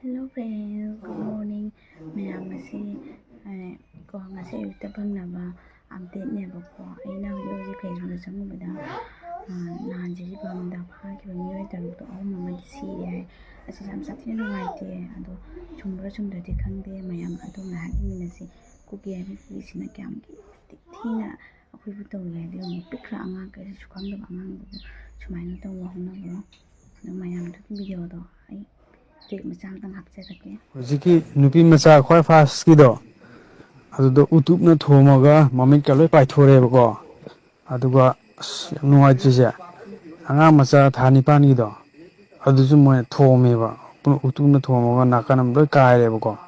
Hello friends, good morning. Maya ngasi ko ngasi ayukta pangnaba update nebako. Aina hujik Facebook da changubada nahan jiji bamda phakiba miyoi tarukto ahum amadi siri hai. Asi jam sathina nungaite ado chumbra chumdradi khangde mayam ado ngahak minasi kuki hai kuki sina kyam ki thina akhoibu tawi hai de pikra anga kari sukhangda anga sumaina tawa hunabo. No mayam tu video do ai take macam tang hapserake. ꯍꯧꯖꯤꯛꯀꯤ ꯅꯨꯄꯤ ꯃꯆꯥ ꯈ꯭ꯋꯥꯏ ꯐꯥꯔꯁꯀꯤꯗꯣ ꯑꯗꯨꯗ ꯎꯇꯨꯞꯅ ꯊꯣꯝꯃꯒ ꯃꯃꯤꯠꯀ ꯂꯣꯏ ꯄꯥꯏꯊꯣꯔꯛꯑꯦꯕꯀꯣ ꯑꯗꯨꯒ ꯑꯁ ꯌꯥꯝ ꯅꯨꯡꯉꯥꯏꯇ꯭ꯔꯤꯁꯦ ꯑꯉꯥꯡ ꯃꯆꯥ ꯊꯥ ꯅꯤꯄꯥꯟꯒꯤꯗꯣ ꯑꯗꯨꯁꯨ ꯃꯣꯏꯅ ꯊꯣꯝꯃꯦꯕ ꯎꯇꯨꯞꯅ ꯊꯣꯝꯃꯒ ꯅꯥꯀꯟ ꯑꯃ ꯂꯣꯏ ꯀꯥꯏꯔꯦꯕꯀꯣ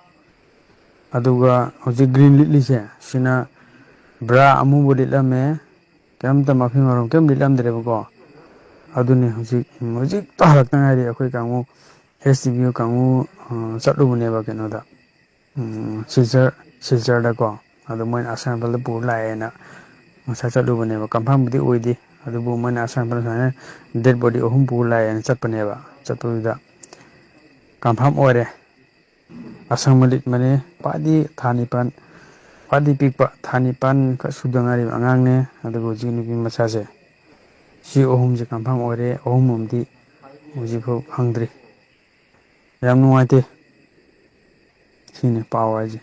ꯑꯗꯨꯒ ꯍꯧꯖꯤꯛ ꯒ꯭ꯔꯤꯟ ꯂꯤꯠꯂꯤꯁꯦ ꯁꯤꯅ ꯕ꯭ꯔꯥ ꯑꯃꯨꯕ ꯂꯤꯠꯂꯝꯃꯦ ꯀꯩꯝꯇ ꯃꯐꯤ ꯃꯔꯣꯟ ꯀꯩꯝ ꯂꯤꯠꯂꯝꯗ꯭ꯔꯦꯕꯀꯣ ꯑꯗꯨꯅꯤ ꯍꯧꯖꯤꯛꯇ ꯍꯜꯂꯛꯇ ꯉꯥꯏꯔꯤ ꯑꯩꯈꯣꯏ ꯀꯥꯡꯕꯨ HTBU ꯀꯥꯡꯕꯨ ꯆꯠꯂꯨꯕꯅꯦꯕ ꯀꯩꯅꯣꯗ ꯁꯤꯜꯆꯔꯗꯀꯣ ꯑꯗꯣ ꯃꯣꯏꯅ ꯑꯁꯥꯝ ꯔꯥꯏꯐꯜꯗ ꯄꯨꯔ ꯂꯥꯛꯑꯦꯅ ꯉꯁꯥꯏ ꯆꯠꯂꯨꯕꯅꯦꯕ ꯀꯟꯐꯥꯔꯝꯕꯨꯗꯤ ꯑꯣꯏꯗꯦ ꯑꯗꯨꯕꯨ ꯃꯣꯏꯅ ꯑꯁꯥꯝ ꯔꯥꯏꯐꯜ ꯁꯨꯃꯥꯏꯅ ꯗꯦꯠ ꯕꯣꯗꯤ 3 ꯄꯨꯔ ꯂꯥꯛꯑꯦꯅ ꯆꯠꯄꯅꯦꯕ ꯆꯠꯄꯗꯨꯗ ꯀꯟꯐꯥꯔꯝ ꯑꯣꯏꯔꯦ ꯑꯁꯪꯕ ꯂꯤꯠꯕꯅꯦ ꯈ꯭ꯋꯥꯏꯗꯒꯤ ꯊꯥ 9 ꯈ꯭ꯋꯥꯏꯗꯒꯤ ꯄꯤꯛꯄ ꯊꯥ 9 ꯈꯛ ꯁꯨꯗ ꯉꯥꯏꯔꯤꯕ ꯑꯉꯥꯡꯅꯦ ꯑꯗꯨꯒ ꯍꯧꯖꯤꯛ ꯅꯨꯄꯤ ꯃꯆꯥꯁꯦ ꯁꯤ ꯑꯍꯨꯝꯁꯦ ꯀꯟꯐꯥꯔꯝ ꯑꯣꯏꯔꯦ ꯑꯍꯨꯝ ꯑꯃꯗꯤ ꯍꯧꯖꯤꯛꯐꯥꯎ ꯐꯪꯗ꯭ꯔꯤ ꯌꯥꯝ ꯅꯨꯡꯉꯥꯏꯇꯦ ꯁꯤꯅꯤ ꯄꯥꯎ ꯍꯥꯏꯁꯦ